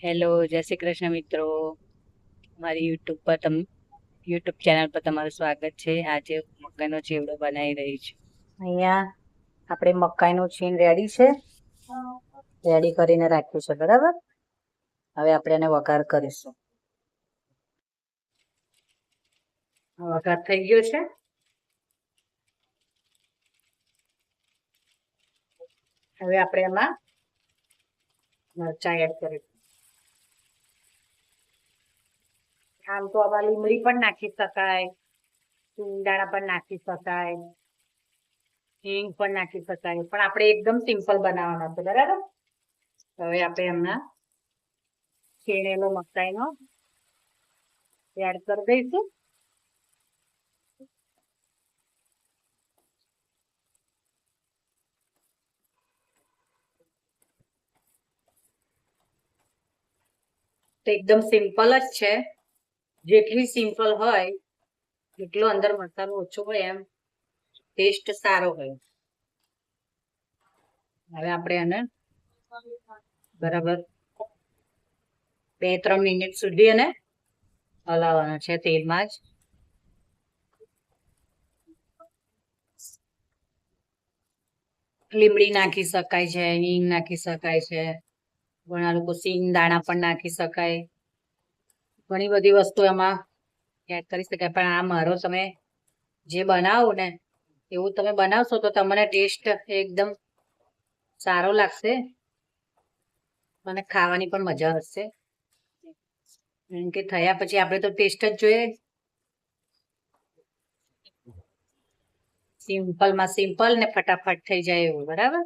Hello, જય શ્રી કૃષ્ણ મિત્રો. મારી યુટ્યુબ ચેનલ પર તમારું સ્વાગત છે. આજે હું મકાઈનો ચેવડો બનાવી રહી છું. અહીંયા આપણે મકાઈનું છીણ રેડી છે, રેડી કરીને રાખ્યું છે. બરાબર, હવે આપણે એને વઘાર કરીશું. વઘાર થઈ ગયો છે. હવે આપણે એમાં મરચાં એડ કરીશું. આમ તો આમાં લીમડી પણ નાખી શકાય, સિંગદાણા પણ નાખી શકાય, હિંગ પણ નાખી શકાય, પણ આપણે એકદમ સિમ્પલ બનાવવાનો છે. બરાબર, હવે આપણે એમના છીણેલો મકાઈનો એડ કરી દઈશું. તો એકદમ સિમ્પલ જ છે. જેટલી સિમ્પલ હોય એટલો અંદર મસાલો ઓછો હોય, એમ ટેસ્ટ સારો હોય. હવે આપણે એને બરાબર 2-3 મિનિટ સુધી એને હલાવવાનો છે તેલમાં જ. લીમડી નાખી શકાય છે, હિંગ નાખી શકાય છે, ઘણા લોકો સિંગ દાણા પણ નાખી શકાય. ઘણી બધી વસ્તુ એમાં એડ કરી શકાય, પણ આ મારો તમે જે બનાવો ને એવું તમે બનાવશો તો તમને ટેસ્ટ એકદમ સારો લાગશે અને ખાવાની પણ મજા હશે. કારણ કે થયા પછી આપણે તો ટેસ્ટ જ જોઈએ. સિમ્પલમાં સિમ્પલ ને ફટાફટ થઈ જાય એવું. બરાબર,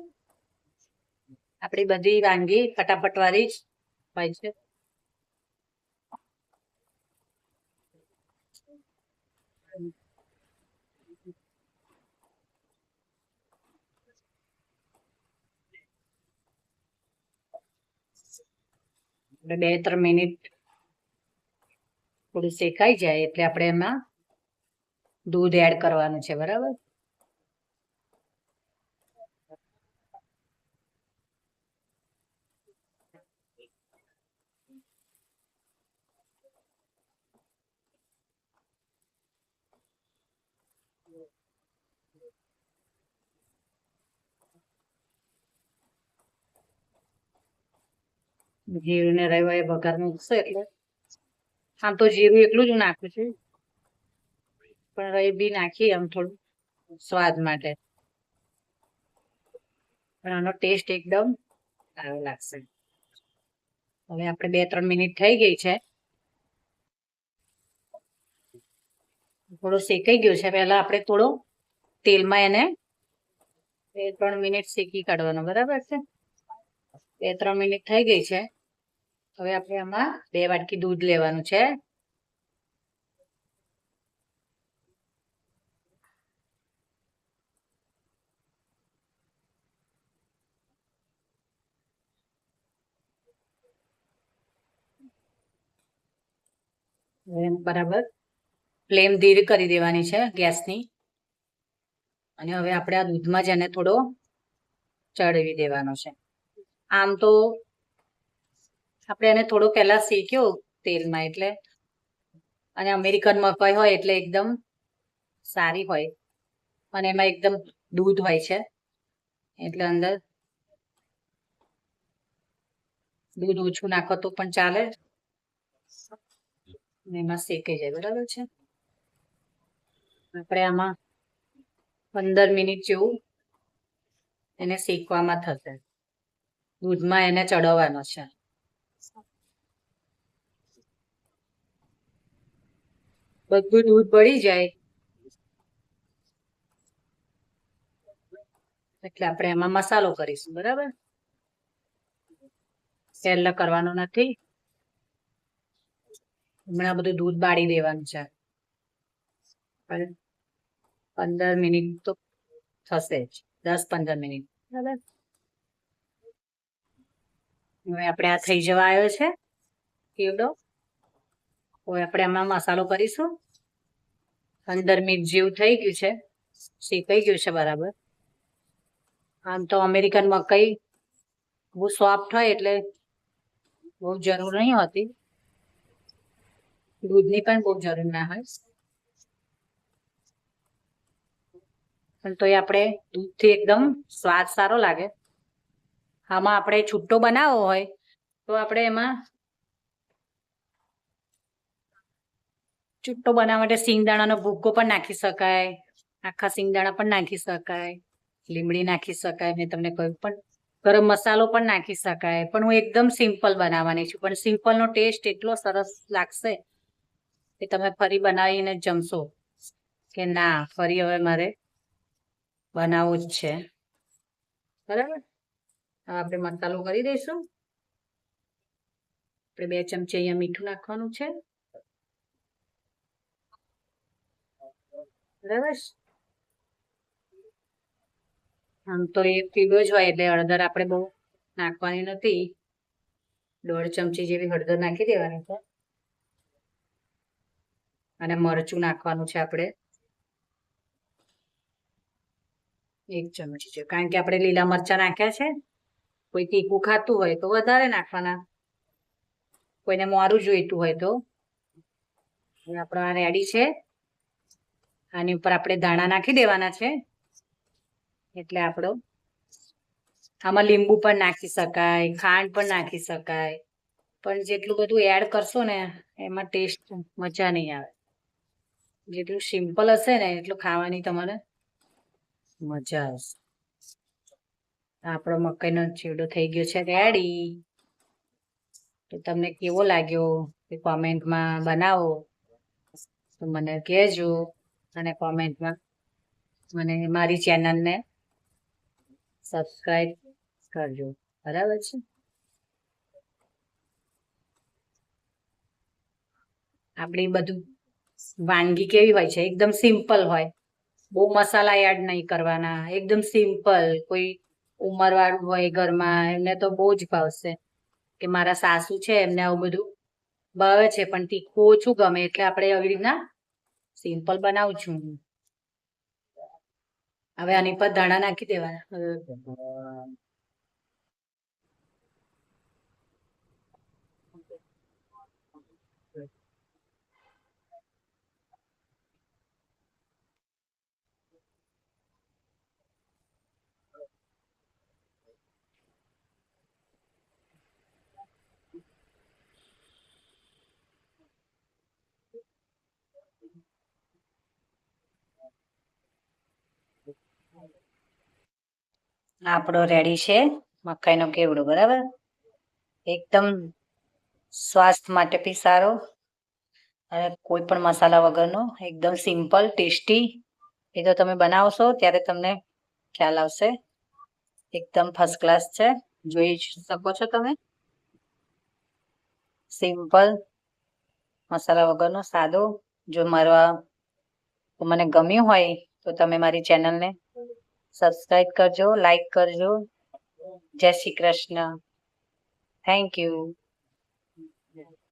આપણી બધી વાનગી ફટાફટ વાળી જ હોય છે. આપણે 2-3 મિનિટ થોડું શેકાઈ જાય એટલે આપણે એમાં દૂધ એડ કરવાનું છે. બરાબર, જીરું ને રવા એ વઘાર મૂકશો એટલે આમ તો જીરું એટલું જ નાખું છું, પણ રઈ બી નાખી આમ થોડું સ્વાદ માટે, પણ આનો ટેસ્ટ એકદમ સારો લાગશે. હવે આપણે 2-3 મિનિટ થઈ ગઈ છે, થોડો શેકાઈ ગયો છે. પહેલા આપણે થોડો તેલમાં એને 2-3 મિનિટ શેકી કાઢવાનો. બરાબર છે, 2-3 મિનિટ થઈ ગઈ છે. હવે આપણે આમાં 2 વાટકી દૂધ લેવાનું છે. બરાબર, ફ્લેમ ધીરે કરી દેવાની છે ગેસની, અને હવે આપણે આ દૂધમાં જ એને થોડો ચડવી દેવાનો છે. આમ તો આપણે એને થોડો પહેલા શેક્યો તેલમાં, એટલે અને અમેરિકન મકાઈ હોય એટલે એકદમ સારી હોય, અને એમાં એકદમ દૂધ હોય છે એટલે અંદર દૂધ ઓછું નાખો તો પણ ચાલે, એમાં શેકાઈ જાય. બરાબર છે, આપણે આમાં 15 મિનિટ જેવું એને શેકવામાં થશે. દૂધમાં એને ચડવવાનો છે. બધું દૂધ બળી જાય એટલે આપણે એમાં મસાલો કરીશું. બરાબર, પહેલા કરવાનો નથી, હમણાં બધું દૂધ બાળી દેવાનું છે. 15 મિનિટ તો થશે જ, 10-15 મિનિટ. બરાબર, હવે આપણે આ થઈ જવા આવ્યો છે ચેવડો. હવે આપણે આમાં મસાલો કરીશું. 15 મિનિટ જેવું થઈ ગયું છે, શેકાઈ ગયું છે બરાબર. આમ તો અમેરિકન મકાઈ બહુ સોફ્ટ હોય એટલે બહુ જરૂર નહીં હોતી, દૂધની પણ બહુ જરૂર ના હોય, પણ તોય આપણે દૂધથી એકદમ સ્વાદ સારો લાગે. આમાં આપણે છૂટો બનાવવો હોય તો આપણે એમાં છૂટો બનાવવા માટે સિંગદાણાનો ભૂકો પણ નાખી શકાય, આખા સિંગદાણા પણ નાખી શકાય, લીમડી નાખી શકાય, મેં તમને કહ્યું, પણ ગરમ મસાલો પણ નાખી શકાય. પણ હું એકદમ સિમ્પલ બનાવવાની છું, પણ સિમ્પલનો ટેસ્ટ એટલો સરસ લાગશે કે તમે ફરી બનાવીને જમશો કે ના, ફરી હવે મારે બનાવવું જ છે. બરાબર, હવે આપણે મસાલો કરી દઈશું. આપણે 2 ચમચી અહીંયા મીઠું નાખવાનું છે. બરાબર, આમ તો એ પીળો જ હોય એટલે હળદર આપણે બહુ નાખવાની નથી. 1.5 ચમચી જેવી હળદર નાખી દેવાની છે. અને મરચું નાખવાનું છે આપણે 1 ચમચી છે, કારણ કે આપણે લીલા મરચાં નાખ્યા છે. કોઈ તીખું ખાતું હોય તો વધારે નાખવાના, કોઈને મોરું જોઈતું હોય તો. આપણો આ રેડી છે. આની ઉપર આપણે દાણા નાખી દેવાના છે. એટલે આપણો આમાં લીંબુ પણ નાખી શકાય, ખાંડ પણ નાખી શકાય, પણ જેટલું બધું એડ કરશો ને એમાં ટેસ્ટ મજા નહીં આવે. જેટલું સિમ્પલ હશે ને એટલું ખાવાની તમારે મજા આવશે. આપણો મકાઈનો ચેવડો થઈ ગયો છે રેડી. તો તમને કેવો લાગ્યો એ કોમેન્ટમાં બનાવો તો મને કહેજો, અને કોમેન્ટમાં મને મારી ચેનલને સબસ્ક્રાઈબ કરજો. બરાબર છે. આપણી બધું વાનગી કેવી હોય છે, એકદમ સિમ્પલ હોય, બહુ મસાલા એડ નહીં કરવાના, એકદમ સિમ્પલ. કોઈ ઉંમરવાળું હોય ઘરમાં એમને તો બહુ જ ભાવશે, કે મારા સાસુ છે એમને આવું બધું ભાવે છે પણ તીખું ઓછું ગમે, એટલે આપણે આવી રીતના સિમ્પલ બનાવું છું. હવે આની પર ધાણા નાખી દેવાના. આપણો રેડી છે મકાઈનો કેવડો. બરાબર, એકદમ સ્વાસ્થ્ય માટે બી સારો, અને કોઈ પણ મસાલા વગરનો, એકદમ સિમ્પલ ટેસ્ટી. એ તો તમે બનાવશો ત્યારે તમને ખ્યાલ આવશે. એકદમ ફર્સ્ટ ક્લાસ છે, જોઈ શકો છો તમે. સિમ્પલ મસાલા વગરનો સાદો. જો મને ગમ્યું હોય તો તમે મારી ચેનલને સબસ્ક્રાઈબ કરજો, લાઈક કરજો. જય શ્રી કૃષ્ણ. Thank you.